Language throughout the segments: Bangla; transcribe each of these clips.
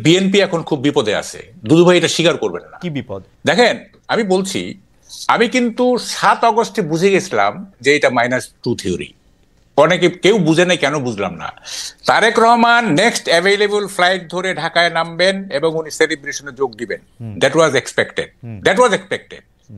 বিএনপি এখন খুব বিপদে আছে। দুদু ভাই এটা স্বীকার করবেন না। কি বিপদ? দেখেন, আমি বলছি, আমি কিন্তু 7 আগস্টে বুঝে গেছিলাম যে এটা -2 থিওরি। অনেকে কেউ বুঝে নাই, কেন বুঝলাম না। Tarique Rahman next available flight ধরে ঢাকায় নামবেন এবং উনি সেলিব্রেশনে যোগ দিবেন। That was expected.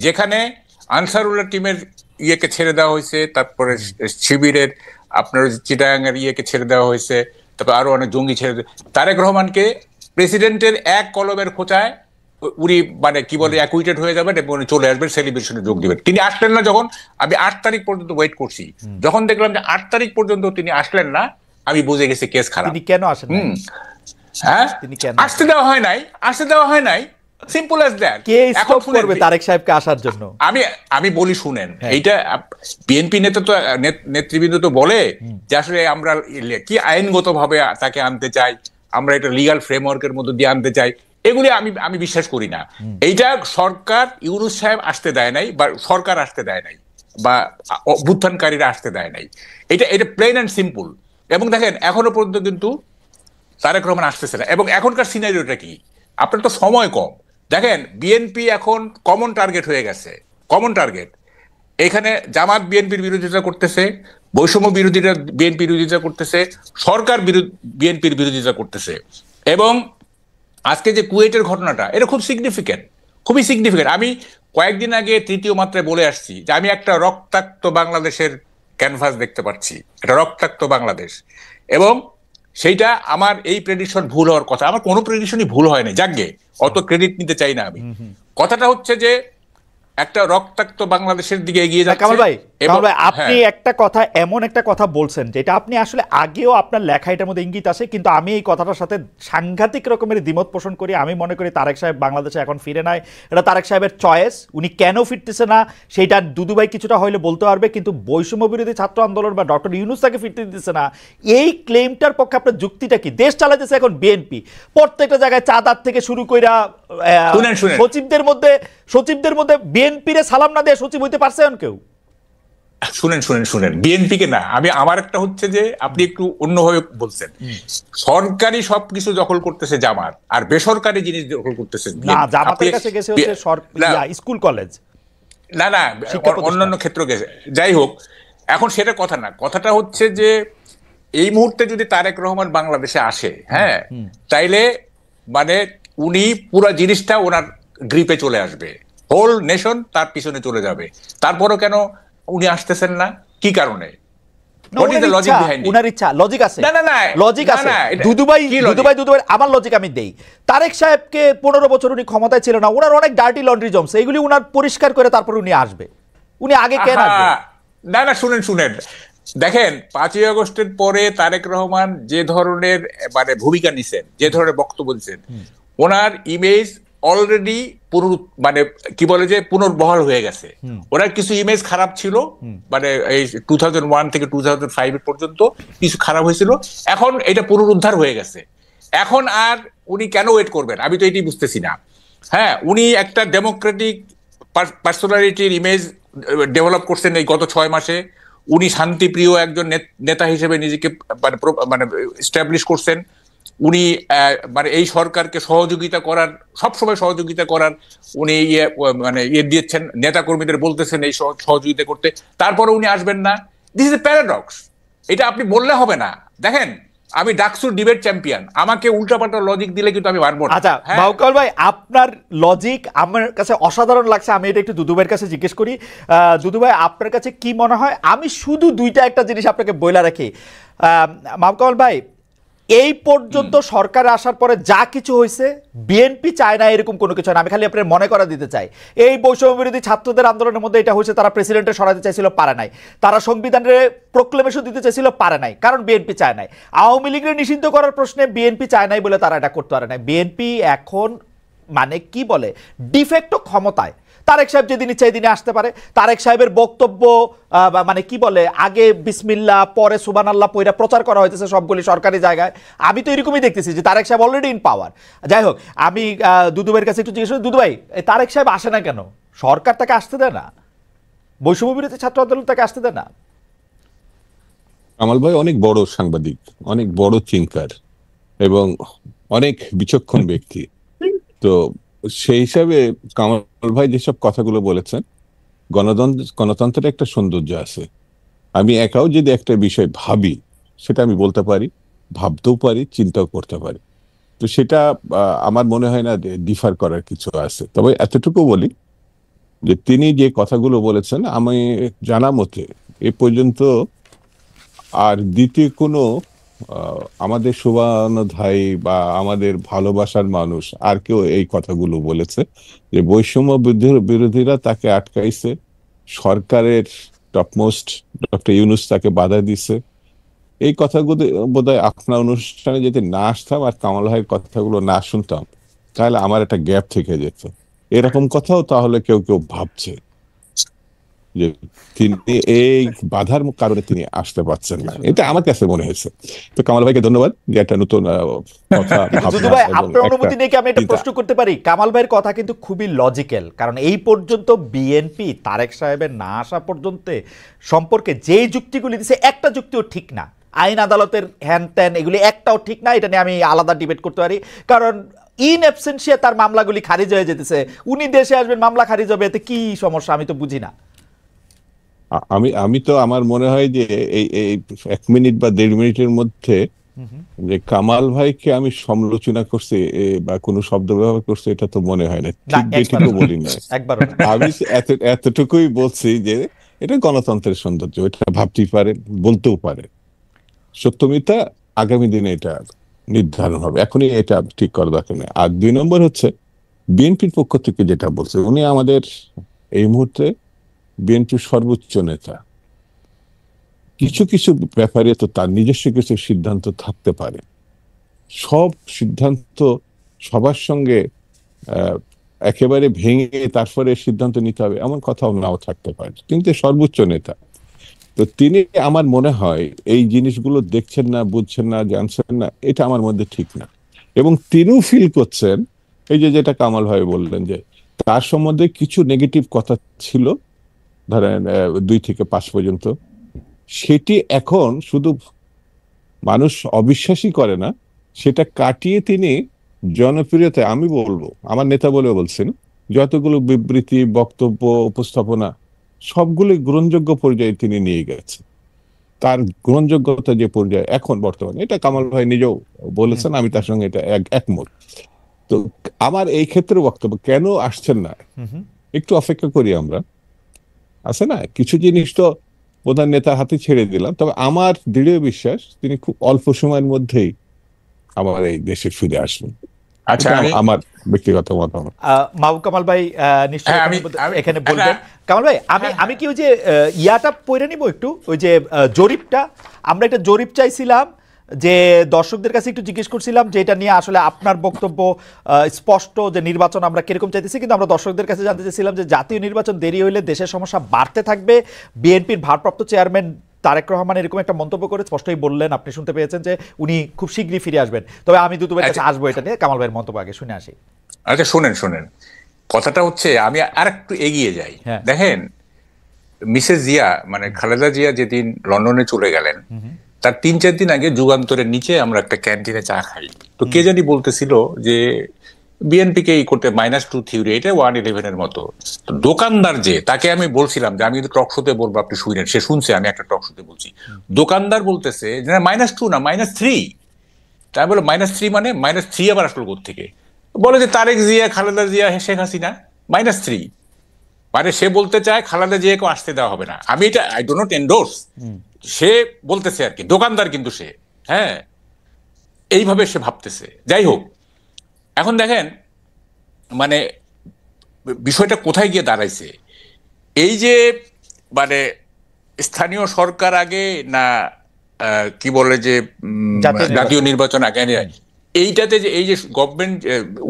যেখানে আনসারুল্লাহ টিমের ইয়েকে ছেড়ে দেওয়া হয়েছে, তারপরে শিবিরের আপনার চিটাগাংয়ের ইয়েকে ছেড়ে দেওয়া হয়েছে, তারপর আরো অনেক জঙ্গি ছেড়ে তারেক রহমানকে প্রেসিডেন্টের এক কলমের খোঁচায় উনি মানে কি বলে অ্যাকুইটেড হয়ে যাবেন এবং উনি চলে আসবেন, সেলিব্রেশনে যোগ দিবেন। তিনি আসলেন না। যখন আমি 8 তারিখ পর্যন্ত ওয়েট করছি, যখন দেখলাম যে 8 তারিখ পর্যন্ত তিনি আসলেন না, আমি বুঝে গেছি কেস খারাপ। তিনি কেন আসেন? হ্যাঁ, আসতে দেওয়া হয় নাই। Simple as that. K stop করবে তারেক সাহেবকে আসার জন্য? আমি বলি, শুনেন, এইটা বিএনপি নেতৃবৃন্দ তো বলে যে আসলে আমরা কি আইনগতভাবে তাকে আনতে চাই, আমরা এটা লিগ্যাল ফ্রেমওয়ার্কের মধ্যে দিয়ে আনতে চাই। এগুলি আমি বিশ্বাস করি না। এইটা সরকার, ইউনূস সাহেব আসতে দেয় নাই, বা সরকার আসতে দেয় নাই, বা অভ্যুত্থানকারীরা আসতে দেয় নাই। এটা প্লেন অ্যান্ড সিম্পল। এবং দেখেন, এখনো পর্যন্ত কিন্তু তারেক রহমান আসতেছে না। এবং এখনকার সিনারিওটা কি, আপনার তো সময় কম। দেখেন, বিএনপি এখন কমন টার্গেট হয়ে গেছে। কমন টার্গেট এখানে জামাত বিএনপির বিরোধিতা করতেছে, বৈষম্য বিরোধীরা বিএনপির বিরোধিতা করতেছে, সরকার বিএনপির বিরোধিতা করতেছে। এবং আজকে যে কুয়েটের ঘটনাটা, এটা খুবই সিগনিফিকেন্ট। আমি কয়েকদিন আগে তৃতীয় মাত্রায় বলে আসছি যে আমি একটা রক্তাক্ত বাংলাদেশের ক্যানভাস দেখতে পাচ্ছি, একটা রক্তাক্ত বাংলাদেশ। এবং সেইটা আমার এই প্রেডিকশন ভুল হওয়ার কথা। আমার কোনো প্রেডিকশনই ভুল হয় না, যাকগে অত ক্রেডিট নিতে চাই না আমি। কথাটা হচ্ছে যে একটা রক্তাক্ত বাংলাদেশের দিকে এগিয়ে যাচ্ছে। কামাল ভাই, আপনি একটা কথা, এমন একটা কথা বলছেন যেটা আপনি আসলে আগেও আপনার লেখা এটার মধ্যে ইঙ্গিত আছে, কিন্তু আমি এই কথাটার সাথে সাংঘাতিক রকমের দ্বিমত পোষণ করি। আমি মনে করি তারেক সাহেব বাংলাদেশে এখন ফিরে নাই, এটা তারেক সাহেবের চয়েস। উনি কেন ফিরতেছে না সেটা দুদু ভাই কিছুটা হইলে বলতে পারবে, কিন্তু বৈষম্য বিরোধী ছাত্র আন্দোলন বা ডক্টর ইউনূস তাকে ফিরতে দিতেছে না, এই ক্লেমটার পক্ষে আপনার যুক্তিটা কি? দেশ চালাইতেছে এখন বিএনপি, প্রত্যেকটা জায়গায় চাঁদার থেকে শুরু কইরা সচিবদের মধ্যে বিএনপিরে সালাম না দিয়ে সচিব হইতে পারছে কেউ? শুনেন, বিএনপি কে না, আমার একটা হচ্ছে যে আপনি একটু অন্যভাবে বলছেন। সরকারি সবকিছু দখল করতেছে জামাত, আর বেসরকারি জিনিস দখল করতেছে জামাতের কাছে গেছে হচ্ছে স্কুল কলেজ, না অন্যান্য ক্ষেত্র গেছে। যাই হোক, এখন সেটা কথা না। কথাটা হচ্ছে যে এই মুহূর্তে যদি তারেক রহমান বাংলাদেশে আসে, হ্যাঁ, তাইলে মানে উনি পুরো জিনিসটা ওনার গ্রিপে চলে আসবে, হোল নেশন তার পিছনে চলে যাবে। তারপরও কেন উনি আসতেছেন না? কি কারণে? আমার লজিক আমি দেই। তারেক সাহেবকে 15 বছর উনি ক্ষমতায় ছিল না, ওনার অনেক ডার্টি লন্ড্রি জমছে, এগুলি উনার পরিষ্কার করে তারপর উনি আসবে। উনি আগে কেন আসবে? না, শুনেন, দেখেন, 5ই আগস্টের পরে তারেক রহমান যে ধরনের মানে ভূমিকা নিছেন, যে ধরনের বক্তব্য দিচ্ছেন, ওনার ইমেজ অলরেডি মানে কি বলে যে পুনর্বহাল হয়ে গেছে। ওনার কিছু ইমেজ খারাপ ছিল, মানে এই 2001 থেকে 2005 পর্যন্ত কিছু খারাপ হয়েছিল, এখন এটা পুনরুদ্ধার হয়ে গেছে। এখন আর উনি কেন ওয়েট করবেন, আমি তো এটি বুঝতেছি না। হ্যাঁ, উনি একটা ডেমোক্রেটিক পার্সোনালিটির ইমেজ ডেভেলপ করছেন এই গত 6 মাসে। উনি শান্তিপ্রিয় একজন নেতা হিসেবে নিজেকে মানে এস্টাবলিশ করছেন। উনি মানে এই সরকারকে সবসময় সহযোগিতা করার উনি মানে দিয়েছেন, নেতা কর্মীদের বলতেছেন এই সহযোগিতা করতে। তারপরে উনি আসবেন না, দিস ইজ এ প্যারাডক্স। এটা আপনি বললে হবে না। দেখেন, আমি ডাকসুর ডিবেট চ্যাম্পিয়ন, আমাকে উল্টাপাল্টা লজিক দিলে কিন্তু আমি পারবো না। আচ্ছা বাউকাল ভাই, আপনার লজিক আমার কাছে অসাধারণ লাগছে। আমি এটা একটু দুদু ভাইয়ের কাছে জিজ্ঞেস করি। দুদু ভাই, আপনার কাছে কি মনে হয়? আমি শুধু একটা জিনিস আপনাকে বইলা রাখি, মাহকাল ভাই, এই পর্যন্ত সরকার আসার পরে যা কিছু হয়েছে, বিএনপি চায় না এরকম কোনো কিছু না। আমি খালি আপনার মনে করা দিতে চাই, এই বৈষম্য বিরোধী ছাত্রদের আন্দোলনের মধ্যে এটা হয়েছে, তারা প্রেসিডেন্টের সরাতে চাইছিল, পারে নাই। তারা সংবিধানের প্রোক্লেমেশন দিতে চাইছিল, পারে নাই, কারণ বিএনপি চায় নাই। আওয়ামী লীগের নিষিদ্ধ করার প্রশ্নে বিএনপি চায় নাই বলে তারা এটা করতে পারে নাই। বিএনপি এখন মানে কি বলে ডিফেক্টো ক্ষমতায়। তারেক সাহেব যেদিন ইচ্ছা দিনে আসতে পারে। তারেক সাহেবের বক্তব্য মানে কি বলে, আগে বিসমিল্লাহ পরে সুবহানাল্লাহ পয়রা প্রচার করা হইতেছে সবগুলি সরকারি জায়গায়। আমি তো এরকমই দেখতেছি যে তারেক সাহেব অলরেডি ইন পাওয়ার। যাই হোক, আমি দুদু ভাইয়ের কাছে একটু জিজ্ঞেস করি, দুদু ভাই, তারেক সাহেব আসে না কেন? সরকার তাকে আসতে দেয় না, বৈষম্য বিরোধী ছাত্র আন্দোলন তাকে আসতে দেয় না। কামাল ভাই অনেক বড় সাংবাদিক, অনেক বড় থিঙ্কার, এবং অনেক বিচক্ষণ ব্যক্তি। তো সেই হিসাবে কামাল ভাই যেসব কথাগুলো বলেছেন, গণতন্ত্রের একটা সৌন্দর্য আছে। আমি একাও যদি একটা বিষয় ভাবি, সেটা আমি বলতে পারি, ভাবতেও পারি, চিন্তাও করতে পারি। তো সেটা আমার মনে হয় না ডিফার করার কিছু আছে। তবে এতটুকু বলি যে তিনি যে কথাগুলো বলেছেন, আমি জানা মতে এ পর্যন্ত আর দ্বিতীয় কোনো আমাদের শুভানুধ্যায়ী বা আমাদের ভালোবাসার মানুষ আর কেউ এই কথাগুলো বলেছে যে বৈষম্য বিরোধীরা তাকে আটকাইছে, সরকারের টপমোস্ট ডক্টর ইউনূস তাকে বাধা দিছে। এই কথাগুলো বোধহয় আপনার অনুষ্ঠানে যদি না আসতাম আর কামাল ভাইয়ের কথাগুলো না শুনতাম, তাহলে আমার একটা গ্যাপ থেকে যেত। এরকম কথাও তাহলে কেউ কেউ ভাবছে যে তিনি এই বাধার কারণে তিনি আসতে পারছেন না। এটা আমার কাছে মনে হয়েছে। তো কামাল ভাইকে ধন্যবাদ যে একটা নতুন কথা দুদু ভাই, আপনার অনুমতি নিয়ে কি আমি একটা প্রশ্ন করতে পারি? কামাল ভাইয়ের কথা কিন্তু খুবই লজিক্যাল, কারণ এই পর্যন্ত বিএনপি তারেক সাহেবের না আসা পর্যন্ত সম্পর্কে যে যুক্তিগুলি দিছে একটা যুক্তিও ঠিক না। আইন আদালতের হ্যান ত্যান এগুলি একটাও ঠিক না। এটা নিয়ে আমি আলাদা ডিবেট করতে পারি, কারণ ইন অ্যাবসেন্সিয়া তার মামলাগুলি খারিজ হয়ে যেতেছে। উনি দেশে আসবেন, মামলা খারিজ হবে, এতে কি সমস্যা? আমি তো বুঝি না। আমি তো আমার মনে হয় যে এই 1 মিনিট বা 1.5 মিনিটের মধ্যে যে কামাল ভাইকে আমি সমালোচনা করছি বা কোনো শব্দ ব্যবহার করছি, এটা তো মনে হয় না। ঠিক যেটুকু বলি না, আমি এতটুকুই বলছি যে এটা গণতন্ত্রের সৌন্দর্য। এটা ভাবতেই পারে, বলতেও পারে। সত্য মিথ্যা আগামী দিনে এটা নির্ধারণ হবে, এখনই এটা ঠিক করা দরকার নেই। আর 2 নম্বর হচ্ছে বিএনপির পক্ষ থেকে যেটা বলছে, উনি আমাদের এই মুহূর্তে বিএনপির সর্বোচ্চ নেতা। কিছু কিছু ব্যাপারে তো তার নিজস্ব কিছু সিদ্ধান্ত থাকতে পারে। সব সিদ্ধান্ত সবার সঙ্গে একেবারে ভেঙে তারপরে সিদ্ধান্ত নিতে হবে এমন কথাও নাও থাকতে পারে, কিন্তু সর্বোচ্চ নেতা। তো তিনি, আমার মনে হয় এই জিনিসগুলো দেখছেন না, বুঝছেন না, জানছেন না, এটা আমার মধ্যে ঠিক না। এবং তিনিও ফিল করছেন, এই যে যেটা কামাল ভাই বললেন যে তার সম্বন্ধে কিছু নেগেটিভ কথা ছিল, ধরেন 2 থেকে 5 পর্যন্ত, সেটি এখন শুধু মানুষ অবিশ্বাসই করে না, সেটা কাটিয়ে তিনি জনপ্রিয়তায়, আমি বলবো আমার নেতা বলেও বলছেন, যতগুলো বিবৃতি, বক্তব্য, উপস্থাপনা সবগুলো গ্রহণযোগ্য পর্যায়ে তিনি নিয়ে গেছে। তার গ্রহণযোগ্যতা যে পর্যায়ে এখন বর্তমানে, এটা কামাল ভাই নিজেও বলেছেন, আমি তার সঙ্গে এটা একমত। তো আমার এই ক্ষেত্রে বক্তব্য, কেন আসছেন না, একটু অপেক্ষা করি আমরা। আছে না, কিছু জিনিস তো প্রধান নেতার হাতে ছেড়ে দিলাম, তবে আমার দৃঢ় বিশ্বাস তিনি খুব অল্প সময়ের মধ্যেই আমার এই দেশে ফিরে আসবেন। আচ্ছা, আমার ব্যক্তিগত মতামত। মাহবুব কামাল ভাই নিশ্চয়ই এখানে বলবেন। কামাল ভাই, আমি কি ওই যে ইয়াটা পড়ে নিব একটু, ওই যে জরিপটা, আমরা একটা জরিপ চাইছিলাম যে দর্শকদের কাছে একটু জিজ্ঞেস করছিলাম যে এটা নিয়ে আসলে আপনার বক্তব্য স্পষ্ট, যে নির্বাচন আমরা কিরকম চাইতেছি, কিন্তু আমরা দর্শকদের কাছে জানতে চাইছিলাম যে জাতীয় নির্বাচন দেরি হইলে দেশের সমস্যা বাড়তে থাকবে। বিএনপির ভারপ্রাপ্ত চেয়ারম্যান তারেক রহমান এরকম একটা মন্তব্য করে স্পষ্টই বললেন, আপনি শুনতে পেয়েছেন, যে উনি খুব শীঘ্রই ফিরে আসবেন। তবে আমি দুদু ভাইয়ের কাছে আসবো এটা নিয়ে, কামাল ভাইয়ের মন্তব্য আগে শুনে আসি। আচ্ছা, শোনেন কথাটা হচ্ছে, আমি আর একটু এগিয়ে যাই। দেখেন, মিসেস জিয়া মানে খালেদা জিয়া যেদিন লন্ডনে চলে গেলেন, তার 3-4 দিন আগে যুগান্তরের নিচে আমরা একটা ক্যান্টিনে চা খাই। তো কে জানি বলতেছিল যে বিএনপিকে এই করতে -2 থিওরি, এটা 111 মতো। তো দোকানদার যে, তাকে আমি বলছিলাম যে আমি কিন্তু টক শোতে বলবো, আপনি শুনেন, সে শুনছে আমি একটা টক শোতে বলছি। দোকানদার বলতেছে যে -2 না, -3। তাই বলে -3 মানে -3 আবার আসলো কোত্থেকে? বলে যে তারেক জিয়া, খালেদা জিয়া, শেখ হাসিনা, -3। মানে সে বলতে চায় খালেদা জিয়াকে আসতে দেওয়া হবে না। আমি এটা আই ডো নট এন্ডোর্স, সে বলতেছে আর কি, দোকানদার কিন্তু সে, হ্যাঁ, এইভাবে সে ভাবতেছে। যাই হোক, এখন দেখেন মানে বিষয়টা কোথায় গিয়ে দাঁড়াইছে। এই যে মানে স্থানীয় সরকার আগে না কি বলে যে জাতীয় নির্বাচন আগে, এইটাতে যে এই যে গভর্নমেন্ট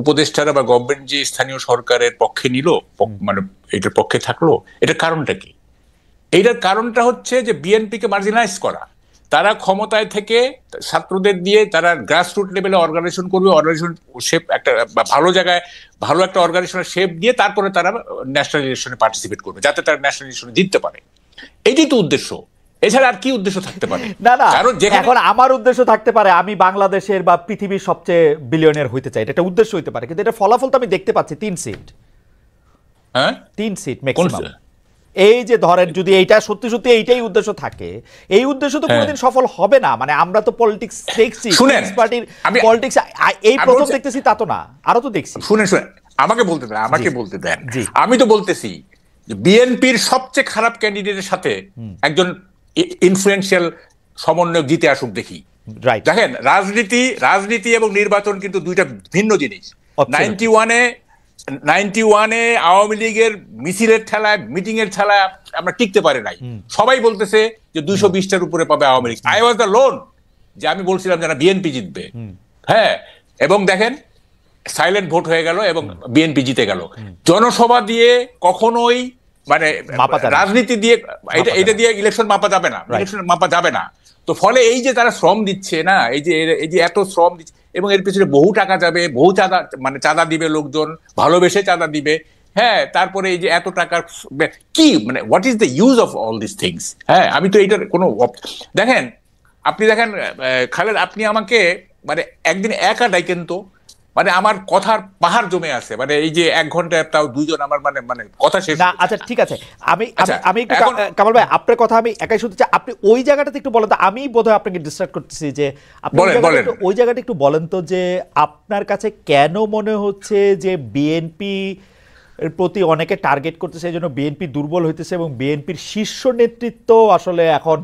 উপদেষ্টারা বা গভর্নমেন্ট যে স্থানীয় সরকারের পক্ষে নিল, মানে এটার পক্ষে থাকলো, এটার কারণটা কি? এইটার কারণটা হচ্ছে যে বিএনপিকে মার্জিনালাইজ করা। তারা ক্ষমতায় থেকে ছাত্রদের দিয়ে তারা গ্রাসরুট লেভেলে অর্গানাইজেশন করবে, অর্গানাইজেশন শেপ একটা ভালো জায়গায় ভালো একটা অর্গানাইজেশনের শেপ দিয়ে তারপরে তারা ন্যাশনাল ইলেকশনে পার্টিসিপেট করবে, যাতে তারা ন্যাশনাল ইলেকশনে জিততে পারে। এটাই তো উদ্দেশ্য। এছাড়া আর কি উদ্দেশ্য থাকতে পারে? না না, কারণ যেখানে এখন আমার উদ্দেশ্য থাকতে পারে আমি বাংলাদেশের বা পৃথিবীর সবচেয়ে বিলিয়নিয়ার হইতে চাই, এটা একটা উদ্দেশ্য হইতে পারে, কিন্তু এটা ফলাফল তো আমি দেখতে পাচ্ছি 3 সিট, হ্যাঁ 3 সিট ম্যাক্সিমাম। এই যে ধরেন যদি এইটা সত্যি সত্যি এইটাই উদ্দেশ্য থাকে, এই উদ্দেশ্য তো কোনোদিন সফল হবে না। মানে আমরা তো পলিটিক্স দেখছি, শুনেন, পার্টির আমি- পলিটিক্স এই আমি প্রথম বলছি- দেখতেছি তা তো না, আরো তো দেখছি। শুনেন আমাকে বলতে দেন, আমাকে বলতে দেন। জি। আমি তো বলতেছি বিএনপির সবচেয়ে খারাপ ক্যান্ডিডেটের সাথে একজন ইনফ্লুয়েন্সিয়াল সমন্বয়ক জিতে আসুক দেখি। রাইট, দেখেন, রাজনীতি এবং নির্বাচন কিন্তু দুইটা ভিন্ন জিনিস। Absolutely. 91-এ আওয়ামী লীগের মিছিলের ঠেলায়, মিটিং এর ঠেলায় আমরা টিকতে পারি নাই। সবাই বলতেছে যে 220টার উপরে পাবে Awami League. I was the loan যে আমি বলছিলাম যে না, বিএনপি জিতবে। হ্যাঁ, এবং দেখেন সাইলেন্ট ভোট হয়ে গেল এবং বিএনপি জিতে গেল। জনসভা দিয়ে কখনোই মানে মাপা যাবে না। রাজনীতি দিয়ে এটা দিয়ে ইলেকশন মাপা যাবে না, Right. ইলেকশন মাপা যাবে না। তো ফলে এই যে তারা শ্রম দিচ্ছে না, এই যে এত শ্রম দিচ্ছে এবং এর পিছনে বহু টাকা যাবে, বহু চাঁদা দিবে লোকজন, ভালোবেসে চাঁদা দিবে। হ্যাঁ, তারপরে এই যে এত টাকার কি মানে what is the use of all this things? হ্যাঁ, আমি তো এইটার কোনো দেখেন, আপনি দেখেন খালেদ, আপনি আমাকে মানে একদিন একা ডাইকেন তো, মানে আমার কথার পাহাড় জমে আছে, মানে এই যে 1 ঘন্টায় তাও দুইজন আমার মানে কথা শেষ না আচ্ছা ঠিক আছে, আমি আচ্ছা, আমি একটু এখন- কামাল ভাই আপনার কথা আমি একাই শুনতে চাই, আপনি ওই জায়গাটাতে একটু বলেন তো, আমি বোধহয় আপনাকে ডিস্ট্রাক্ট করতেছি যে আপনি বলেন। ওই জায়গাটা একটু বলেন তো যে আপনার কাছে কেন মনে হচ্ছে যে বিএনপি এর প্রতি অনেকে টার্গেট করতেছে, এই জন্য বিএনপি দুর্বল হইতেছে এবং বিএনপির শীর্ষ নেতৃত্ব আসলে এখন